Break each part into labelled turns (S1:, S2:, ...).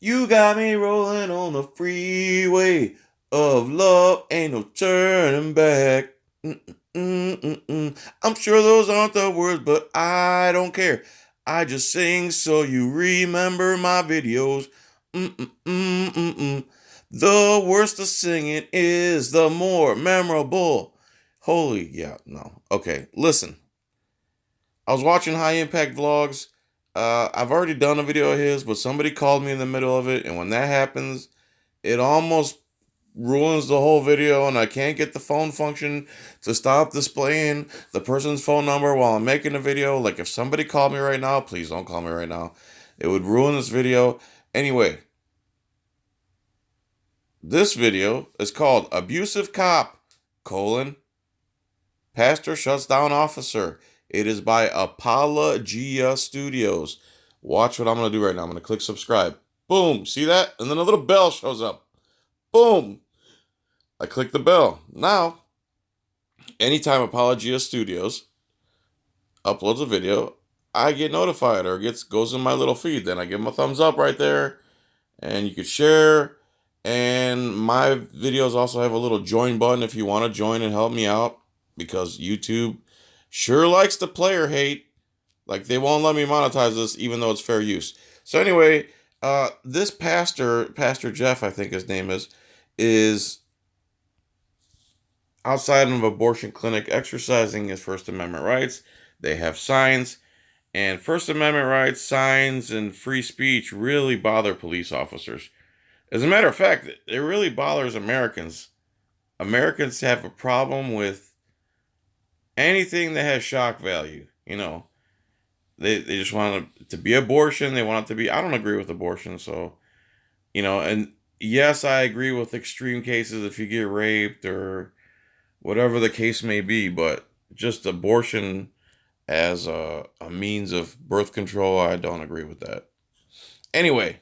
S1: You got me rolling on the freeway of love, ain't no turning back. Mm-mm-mm-mm. I'm sure those aren't the words, but I don't care. I just sing so you remember my videos. Mm-mm-mm-mm-mm. The worse the singing is, the more memorable. Holy, yeah, no. Okay, listen. I was watching High Impact Vlogs. I've already done a video of his, but somebody called me in the middle of it, and when that happens, it almost ruins the whole video, and I can't get the phone function to stop displaying the person's phone number while I'm making a video. Like, if somebody called me right now, please don't call me right now. It would ruin this video. Anyway, this video is called Abusive Cop, Pastor Shuts Down Officer. It is by Apologia Studios. Watch what I'm going to do right now. I'm going to click subscribe. Boom. See that? And then a little bell shows up. Boom. I click the bell. Now, anytime Apologia Studios uploads a video, I get notified or goes in my little feed. Then I give them a thumbs up right there. And you could share. And my videos also have a little join button if you want to join and help me out. Because YouTube sure likes to player hate. Like, they won't let me monetize this even though it's fair use. So anyway, this Pastor Jeff, I think his name is outside of an abortion clinic exercising his First Amendment rights. They have signs. And First Amendment rights, signs, and free speech really bother police officers. As a matter of fact, it really bothers Americans. Americans have a problem with anything that has shock value. You know, they just want it to be abortion. They want it to be, I don't agree with abortion. So, you know, and yes, I agree with extreme cases if you get raped or whatever the case may be, but just abortion as a means of birth control, I don't agree with that. Anyway,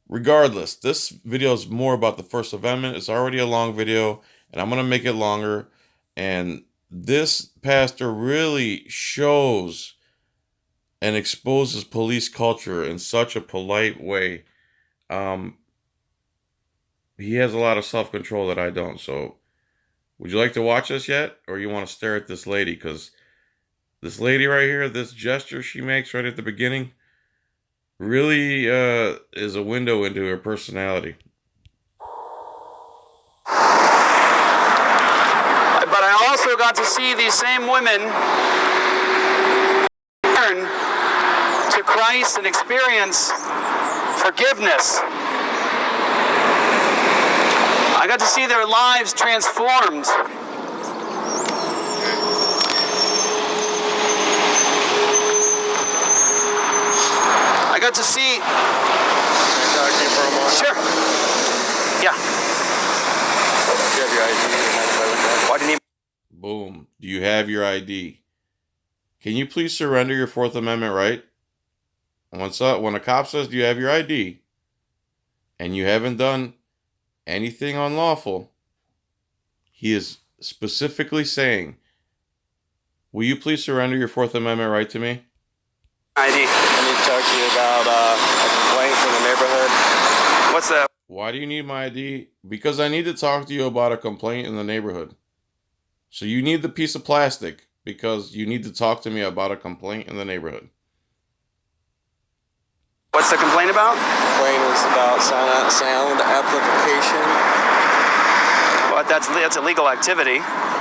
S1: regardless, this video is more about the First Amendment. It's already a long video, and I'm going to make it longer. And this pastor really shows and exposes police culture in such a polite way. He has a lot of self-control that I don't. So, would you like to watch this yet? Or you want to stare at this lady? Because this lady right here, this gesture she makes right at the beginning, really is a window into her personality.
S2: But I also got to see these same women turn to Christ and experience forgiveness. I got to see their lives transformed. I got to see.
S3: Can I talk to you for a moment?
S2: Sure. Yeah.
S3: Do you have your ID?
S2: Why do you need?
S1: Boom. Do you have your ID? Can you please surrender your Fourth Amendment right? When a cop says, do you have your ID? And you haven't done anything unlawful, he is specifically saying, will you please surrender your Fourth Amendment right to me?
S2: ID.
S3: I need to talk to you about a complaint from the neighborhood.
S2: What's that?
S1: Why do you need my ID? Because I need to talk to you about a complaint in the neighborhood. So you need the piece of plastic because you need to talk to me about a complaint in the neighborhood.
S2: What's the complaint about?
S3: Complaint is about sound amplification.
S2: Well, that's a legal activity.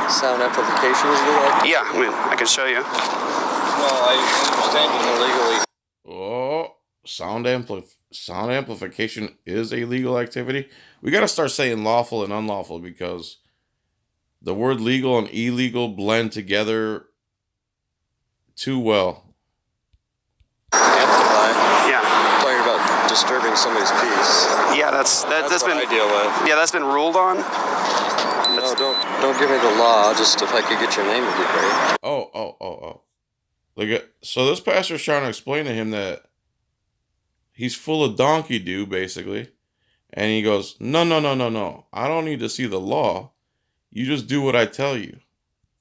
S3: Sound amplification is legal?
S2: Yeah, I can show you.
S3: Well, I understand it's illegally.
S1: Oh, sound amplification is a legal activity. We got to start saying lawful and unlawful because the word legal and illegal blend together too well.
S3: Amplify.
S2: Yeah.
S3: I'm talking about disturbing somebody's peace.
S2: Yeah, that's
S3: what
S2: been
S3: I deal with.
S2: Yeah, that's been ruled on.
S3: No, don't give me the law. Just if I could get your name, would be great.
S1: Oh. So this pastor's trying to explain to him that he's full of donkey do, basically. And he goes, no. I don't need to see the law. You just do what I tell you.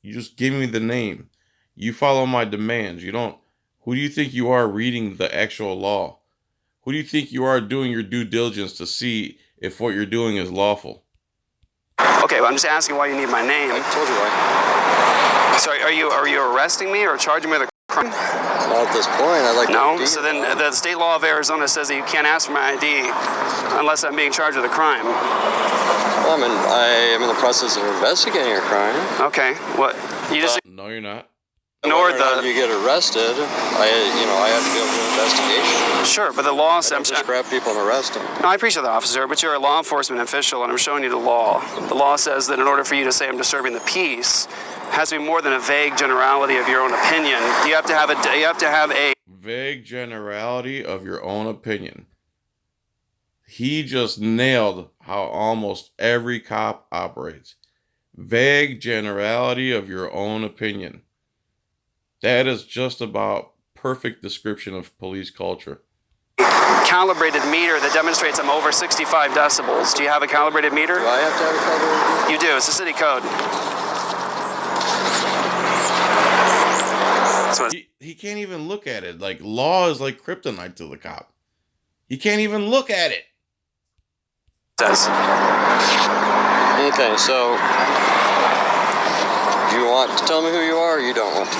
S1: You just give me the name. You follow my demands. You don't. Who do you think you are reading the actual law? Who do you think you are doing your due diligence to see if what you're doing is lawful?
S2: Okay, well, I'm just asking why you need my name.
S3: I told you why.
S2: So are you arresting me or charging me with a crime?
S3: Not at this point. I'd like
S2: No?
S3: to.
S2: So then the state law of Arizona says that you can't ask for my ID unless I'm being charged with a crime.
S3: Well, I am in the process of investigating your crime.
S2: Okay, what? You just
S1: No, you're not.
S2: ignored
S3: Whether or not
S2: the...
S3: you get arrested, I have to be able to do an investigation.
S2: Sure, but the law
S3: I
S2: says...
S3: don't just grab people and arrest them.
S2: No, I appreciate that, officer, but you're a law enforcement official, and I'm showing you the law. The law says that in order for you to say I'm disturbing the peace, it has to be more than a vague generality of your own opinion. You have to have a
S1: vague generality of your own opinion. He just nailed how almost every cop operates. Vague generality of your own opinion. That is just about perfect description of police culture.
S2: calibrated meter that demonstrates I'm over 65 decibels. Do you have a calibrated meter?
S3: Do I have to have a calibrated meter?
S2: You do. It's a city code.
S1: He can't even look at it. Like, law is like kryptonite to the cop. He can't even look at it.
S2: Says.
S3: Okay, so do you want to tell me who you are or you don't want to?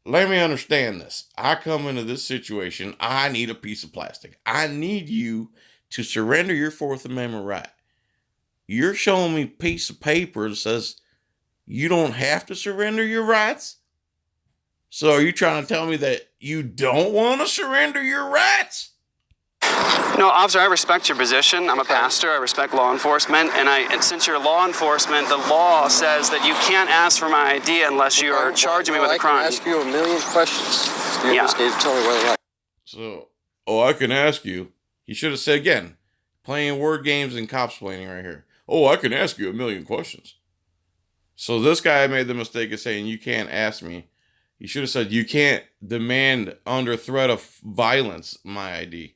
S1: Let me understand this. I come into this situation. I need a piece of plastic. I need you to surrender your Fourth Amendment right. You're showing me a piece of paper that says you don't have to surrender your rights? So are you trying to tell me that you don't want to surrender your rights?
S2: No, officer, I respect your position. I'm a pastor. I respect law enforcement. And since you're law enforcement, the law says that you can't ask for my ID unless you are charging me with a crime.
S3: I can ask you a million questions. You
S2: Yeah.
S3: just need to tell me whether or not.
S1: So, I can ask you. He should have said again, playing word games and copsplaining right here. Oh, I can ask you a million questions. So this guy made the mistake of saying, you can't ask me. He should have said, you can't demand under threat of violence my ID.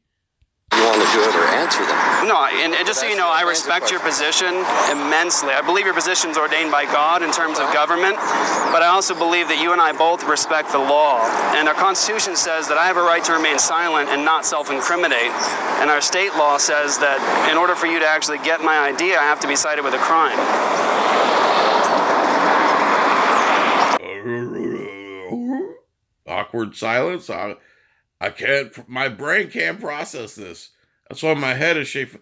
S3: You want to do it or answer them.
S2: No, and just so you know, I respect your position immensely. I believe your position is ordained by God in terms of government, but I also believe that you and I both respect the law. And our Constitution says that I have a right to remain silent and not self-incriminate. And our state law says that in order for you to actually get my ID, I have to be cited with a crime.
S1: Awkward silence. I can't, my brain can't process this. That's why my head is shaped.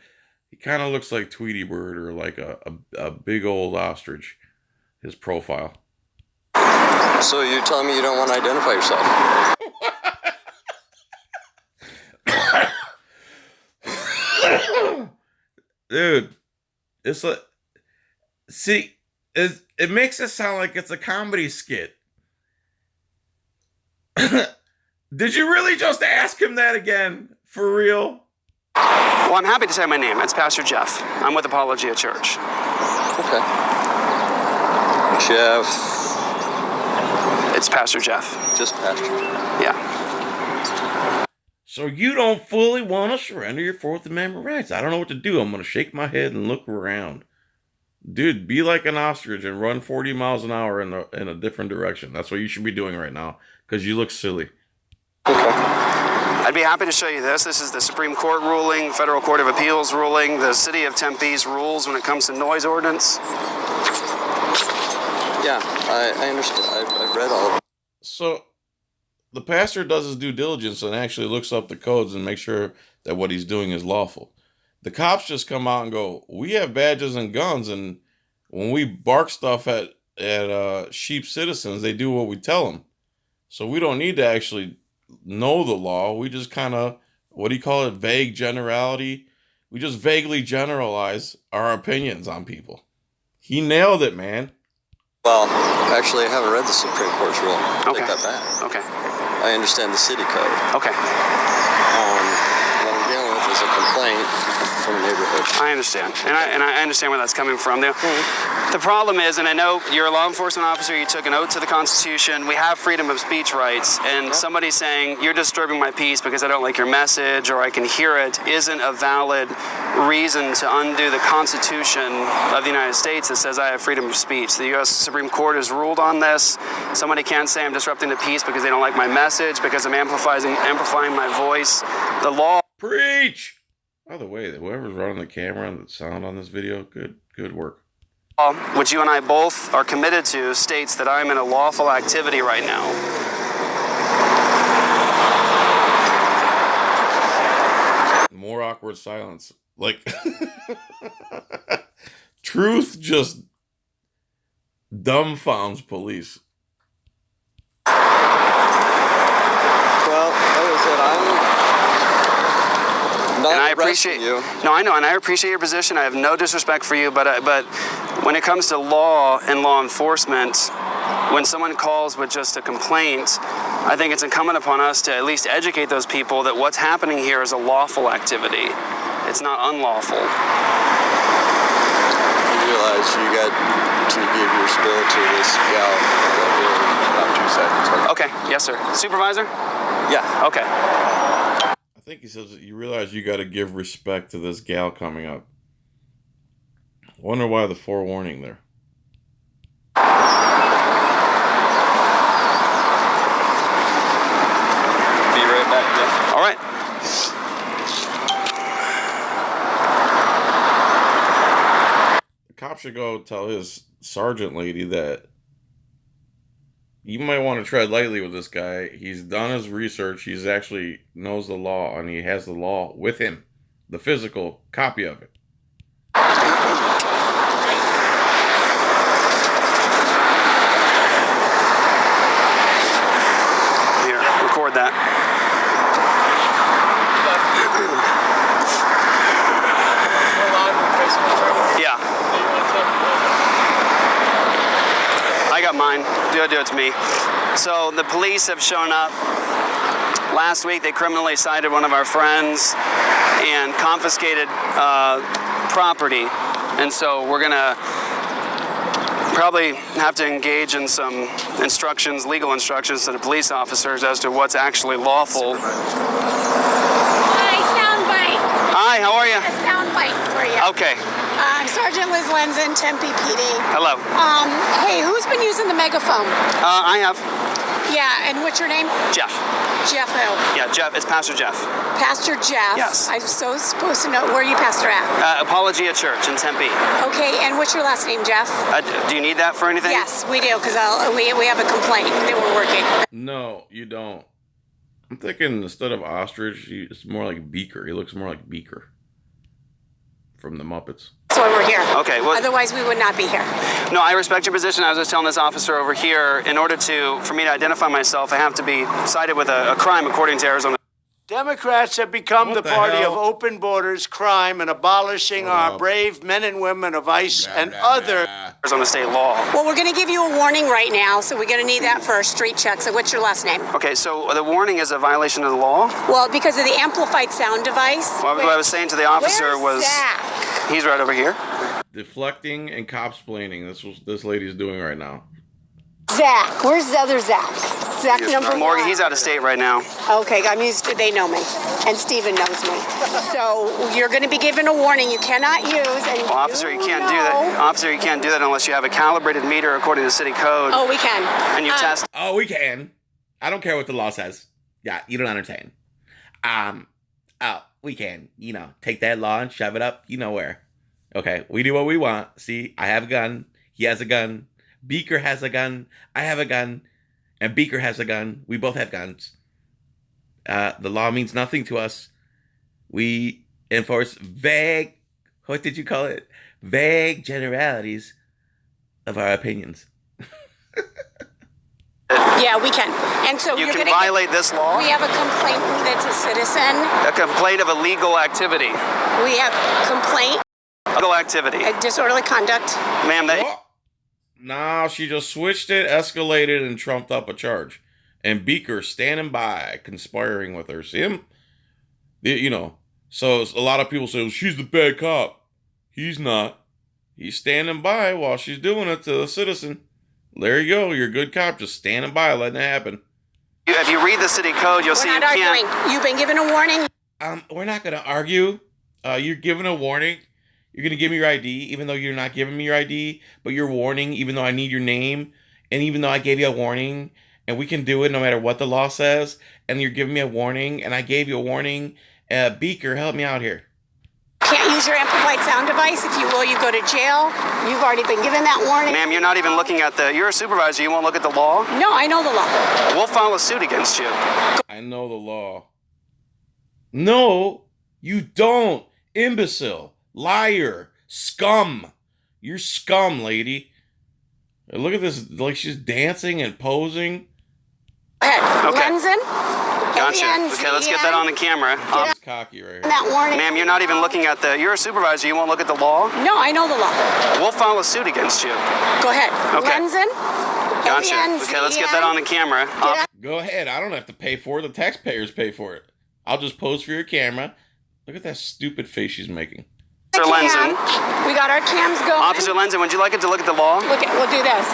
S1: He kind of looks like Tweety Bird or like a big old ostrich, his profile.
S3: So you're telling me you don't want to identify yourself?
S1: Dude, it's like, see, it makes it sound like it's a comedy skit. Did you really just ask him that again? For real?
S2: Well, I'm happy to say my name. It's Pastor Jeff. I'm with Apologia Church.
S3: Okay. Jeff.
S2: It's Pastor Jeff.
S3: Just Pastor.
S2: Yeah.
S1: So you don't fully want to surrender your Fourth Amendment rights. I don't know what to do. I'm going to shake my head and look around. Dude, be like an ostrich and run 40 miles an hour in a different direction. That's what you should be doing right now, because you look silly.
S3: Okay.
S2: I'd be happy to show you this. This is the Supreme Court ruling, Federal Court of Appeals ruling, the City of Tempe's rules when it comes to noise ordinance.
S3: Yeah, I understand. I've read all of it.
S1: So the pastor does his due diligence and actually looks up the codes and makes sure that what he's doing is lawful. The cops just come out and go, we have badges and guns, and when we bark stuff at sheep citizens, they do what we tell them. So we don't need to actually know the law. We just kind of, what do you call it, vague generality? We just vaguely generalize our opinions on people. He nailed it, man.
S3: Well, actually, I haven't read the Supreme Court's rule. Take that back.
S2: Okay.
S3: I understand the city code.
S2: Okay.
S3: What I'm dealing with is a complaint from a neighborhood.
S2: I understand, and I understand where that's coming from. The problem is, and I know you're a law enforcement officer, you took an oath to the Constitution, we have freedom of speech rights, and somebody saying, you're disturbing my peace because I don't like your message or I can hear it, isn't a valid reason to undo the Constitution of the United States that says I have freedom of speech. The U.S. Supreme Court has ruled on this. Somebody can't say I'm disrupting the peace because they don't like my message, because I'm amplifying my voice. The law...
S1: Preach! By the way, whoever's running the camera and the sound on this video, good work.
S2: Which you and I both are committed to, states that I'm in a lawful activity right now.
S1: More awkward silence. Like, truth just dumbfounds police.
S3: Well, like I said, I'm not
S2: And I
S3: arresting
S2: appreciate
S3: you.
S2: No, I know, and I appreciate your position. I have no disrespect for you, but when it comes to law and law enforcement, when someone calls with just a complaint, I think it's incumbent upon us to at least educate those people that what's happening here is a lawful activity. It's not unlawful.
S3: You realize you got to give your spill to this gal right here in about 2 seconds.
S2: Okay, yes, sir. Supervisor?
S3: Yeah.
S2: Okay.
S1: I think he says that you realize you got to give respect to this gal coming up. Wonder why the forewarning there.
S3: Be right back, Jeff.
S2: All right.
S1: The cop should go tell his sergeant lady that you might want to tread lightly with this guy. He's done his research. He's actually knows the law, and he has the law with him. The physical copy of it.
S2: Here, record that. Yeah. I got mine. Do it to me. So the police have shown up. Last week they criminally cited one of our friends and confiscated property. And so we're gonna probably have to engage in some instructions, legal instructions to the police officers as to what's actually lawful.
S4: Hi, soundbite.
S2: Hi, how are you?
S4: A soundbite for you.
S2: Okay.
S4: I'm Sergeant Liz Lenzen, Tempe PD.
S2: Hello.
S4: Hey, who's been using the megaphone?
S2: I have
S4: Yeah, and what's your name?
S2: Jeff.
S4: Jeff who?
S2: Yeah, Jeff. It's Pastor Jeff.
S4: Pastor Jeff.
S2: Yes.
S4: I'm so supposed to know. Where are you pastor at?
S2: Apologia Church in Tempe.
S4: Okay, and what's your last name, Jeff?
S2: Do you need that for anything?
S4: Yes, we do, because we have a complaint that we're working.
S1: No, you don't. I'm thinking instead of ostrich, it's more like Beaker. He looks more like Beaker from the Muppets.
S4: That's why we're here.
S2: Okay, well-
S4: Otherwise, we would not be here.
S2: No, I respect your position. I was just telling this officer over here, in order for me to identify myself, I have to be cited with a crime according to Arizona.
S5: Democrats have become
S1: What
S5: the
S1: the
S5: party
S1: hell?
S5: of open borders, crime, and abolishing
S1: Shut
S5: our
S1: up.
S5: brave men and women of ICE
S1: Blah,
S5: and
S1: blah,
S5: other.
S1: blah.
S2: Arizona state law.
S4: Well, we're going to give you a warning right now, so we're going to need that for a street check. So what's your last name?
S2: Okay, so the warning is a violation of the law.
S4: Well, because of the amplified sound device.
S2: What I was saying to the officer
S4: Where's
S2: was,
S4: Zach?
S2: he's right over here.
S1: Deflecting and cop-splaining. That's what this lady's doing right now.
S4: Zach, where's the other Zach? Zach number
S2: Morgan,
S4: one.
S2: he's out of state right now.
S4: Okay, I'm used to, they know me, and Steven knows me. So you're going to be given a warning you cannot use. And
S2: Well, officer, you can't do that. Officer, you can't do that unless you have a calibrated meter according to city code.
S4: Oh, we can.
S2: And you test.
S1: Oh, we can. I don't care what the law says. Yeah, you don't understand. We can, take that law and shove it up, where. Okay, we do what we want. See, I have a gun. He has a gun. Beaker has a gun. I have a gun. And Beaker has a gun. We both have guns. The law means nothing to us. We enforce vague, what did you call it? Vague generalities of our opinions.
S4: Yeah, we can. And so
S2: You
S4: you're
S2: can
S4: going to
S2: violate this law.
S4: We have a complaint that's a citizen.
S2: A complaint of illegal activity.
S4: We have complaint,
S2: Illegal activity.
S4: disorderly conduct.
S2: Ma'am, that.
S1: Oh. Nah, she just switched it, escalated, and trumped up a charge. And Beaker standing by, conspiring with her. See him? So a lot of people say, well, she's the bad cop. He's not. He's standing by while she's doing it to a citizen. There you go. You're a good cop, just standing by, letting it happen.
S2: If you read the city code, you'll see you can't.
S4: We're not arguing. You've been given a warning.
S1: We're not going to argue. You're given a warning. You're going to give me your ID, even though you're not giving me your ID, but you're warning, even though I need your name, and even though I gave you a warning, and we can do it no matter what the law says, and you're giving me a warning, and I gave you a warning. Beaker, help me out here.
S4: Can't use your amplified sound device. If you will, you go to jail. You've already been given that warning.
S2: Ma'am, you're not even looking at you're a supervisor. You won't look at the law?
S4: No, I know the law.
S2: We'll file a suit against you.
S1: I know the law. No, you don't. Imbecile. Liar. Scum. You're scum, lady. Look at this. Like she's dancing and posing.
S4: Go ahead.
S2: Okay.
S4: Lenzen.
S2: Gotcha. Okay, let's get that on the camera.
S1: It's cocky right here.
S4: That warning.
S2: Ma'am, you're not even looking at you're a supervisor. You won't look at the law?
S4: No, I know the law.
S2: We'll file a suit against you.
S4: Go ahead.
S2: Okay.
S4: Lenzen.
S2: Gotcha. Okay, let's get that on the camera.
S1: Go ahead. I don't have to pay for it. The taxpayers pay for it. I'll just pose for your camera. Look at that stupid face she's making.
S2: Officer Lenzen.
S4: We got our cams going.
S2: Officer Lenzen, would you like it to look at the law?
S4: We'll do this.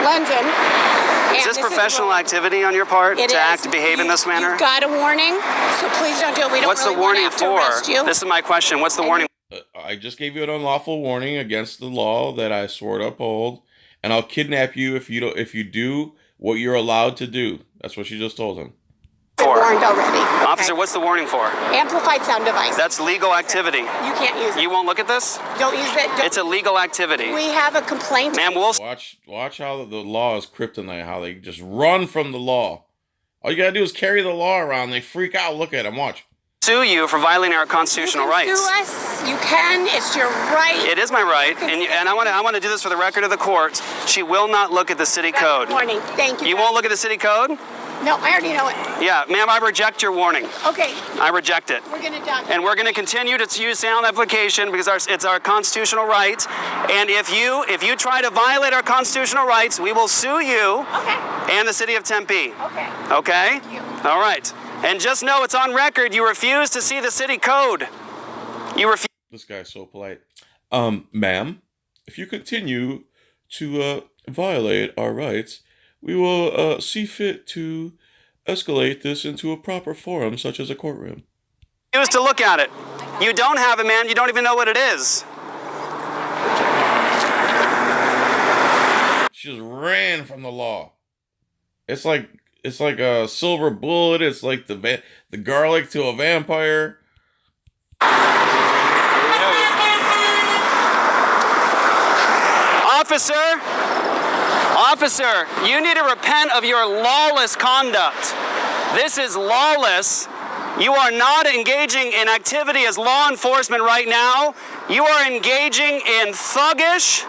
S4: Lenzen.
S2: Is this professional activity on your part to act, behave in this manner?
S4: You've got a warning, so please don't do it. We don't
S2: What's
S4: really
S2: the warning
S4: want to have to
S2: for?
S4: arrest you.
S2: This is my question. What's the warning?
S1: I just gave you an unlawful warning against the law that I swore to uphold, and I'll kidnap you if you do what you're allowed to do. That's what she just told him.
S4: Warned already.
S2: Officer, what's the warning for?
S4: Amplified sound device.
S2: That's legal activity.
S4: You can't use it.
S2: You won't look at this?
S4: Don't use it.
S2: It's a legal activity.
S4: We have a complaint.
S2: Ma'am, we'll
S1: Watch how the law is kryptonite, how they just run from the law. All you gotta do is carry the law around. They freak out. Look at them. Watch.
S2: sue you for violating our constitutional rights.
S4: Sue us. You can. It's your right.
S2: It is my right, and I want to do this for the record of the court. She will not look at the city code.
S4: Warning. Thank you.
S2: You won't look at the city code?
S4: No, I already know it.
S2: Yeah, ma'am, I reject your warning.
S4: Okay.
S2: I reject it.
S4: We're gonna document.
S2: And we're going to continue to use sound amplification because it's our constitutional right. And if you try to violate our constitutional rights, we will sue you.
S4: Okay.
S2: And the city of Tempe.
S4: Okay.
S2: Okay?
S4: Thank you.
S2: All right. And just know it's on record. You refuse to see the city code. You refuse.
S1: This guy's so polite. Ma'am, if you continue to violate our rights, we will see fit to escalate this into a proper forum, such as a courtroom.
S2: Refuse to look at it. You don't have it, man. You don't even know what it is.
S1: She just ran from the law. It's like a silver bullet. It's like the garlic to a vampire.
S2: Officer, you need to repent of your lawless conduct. This is lawless. You are not engaging in activity as law enforcement right now. You are engaging in thuggish,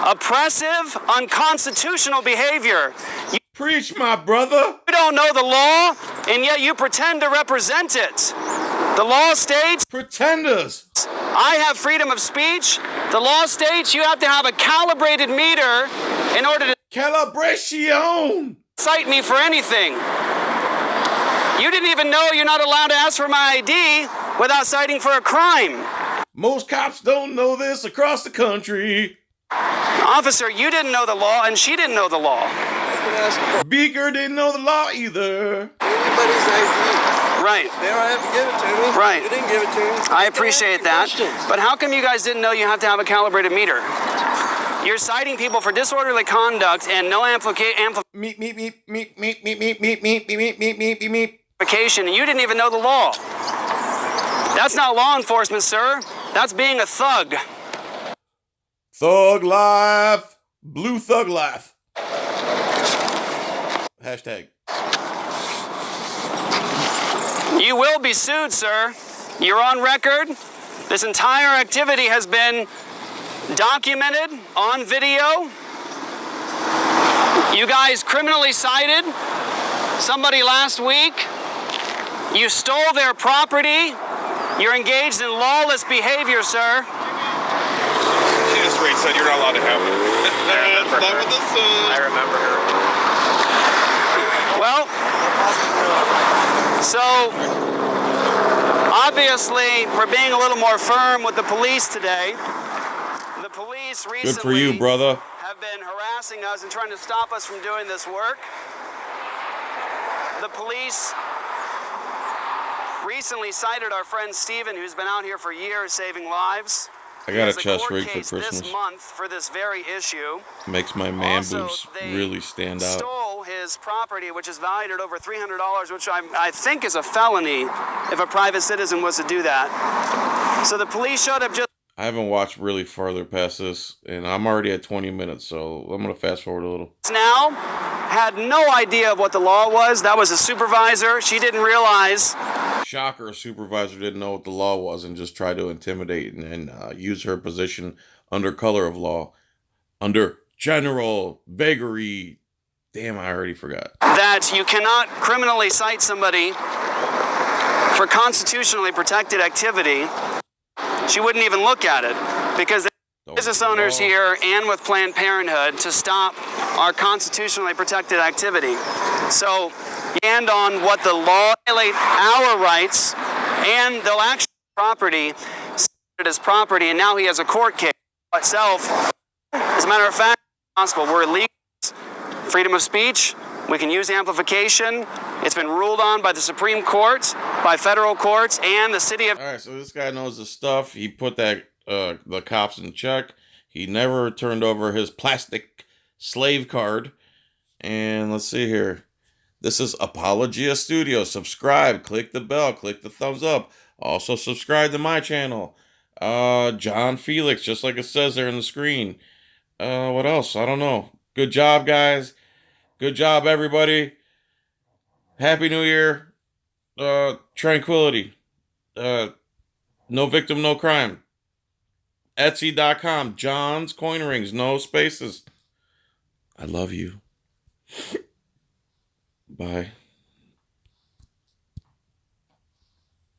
S2: oppressive, unconstitutional behavior.
S1: Preach, my brother.
S2: You don't know the law, and yet you pretend to represent it. The law states...
S1: Pretenders.
S2: I have freedom of speech. The law states you have to have a calibrated meter in order to...
S1: Calibration.
S2: Cite me for anything. You didn't even know you're not allowed to ask for my ID without citing for a crime.
S1: Most cops don't know this across the country.
S2: Officer, you didn't know the law, and she didn't know the law.
S1: Beaker didn't know the law either.
S3: Anybody's ID.
S2: Right.
S3: They don't have to give it to me.
S2: Right.
S3: You didn't give it to me.
S2: I appreciate that.
S3: Questions.
S2: But how come you guys didn't know you have to have a calibrated meter? You're citing people for disorderly conduct and no amplification, and you didn't even know the law. That's not law enforcement, sir. That's being a thug.
S1: Thug life. Blue thug life. Hashtag.
S2: You will be sued, sir. You're on record. This entire activity has been documented on video. You guys criminally cited somebody last week. You stole their property. You're engaged in lawless behavior, sir.
S6: She just straight said you're not allowed to have it. I remember her.
S2: Well, so Obviously, we're being a little more firm with the police today. The police recently
S1: Good for you, brother.
S2: have been harassing us and trying to stop us from doing this work. The police recently cited our friend Steven, who's been out here for years saving lives.
S1: I got a
S2: He has
S1: chest
S2: court
S1: rig for
S2: case
S1: Christmas.
S2: this month for this very issue.
S1: Makes my man
S2: Also,
S1: boobs
S2: they
S1: really stand out.
S2: Stole his property, which is valued at over $300, which I think is a felony if a private citizen was to do that. So the police showed up just
S1: I haven't watched really farther past this, and I'm already at 20 minutes, so I'm going to fast forward a little.
S2: now, had no idea of what the law was. That was a supervisor. She didn't realize.
S1: Shocker, a supervisor didn't know what the law was and just tried to intimidate and use her position under color of law, under general vagary. Damn, I already forgot.
S2: That you cannot criminally cite somebody for constitutionally protected activity. She wouldn't even look at it because business owners here and with Planned Parenthood to stop our constitutionally protected activity. So, and on what the law violate our rights, and they'll actually property it as property, and now he has a court case itself. As a matter of fact, possible. We're illegal. Freedom of speech. We can use amplification. It's been ruled on by the Supreme Court, by federal courts, and the city of...
S1: All right, so this guy knows his stuff. He put that the cops in check. He never turned over his plastic slave card. And let's see here. This is Apologia Studio. Subscribe. Click the bell. Click the thumbs up. Also subscribe to my channel. John Filax, just like it says there on the screen. What else? I don't know. Good job, guys. Good job, everybody. Happy New Year. Tranquility. No victim, no crime. Etsy.com. John's Coin Rings. No spaces. I love you. Bye.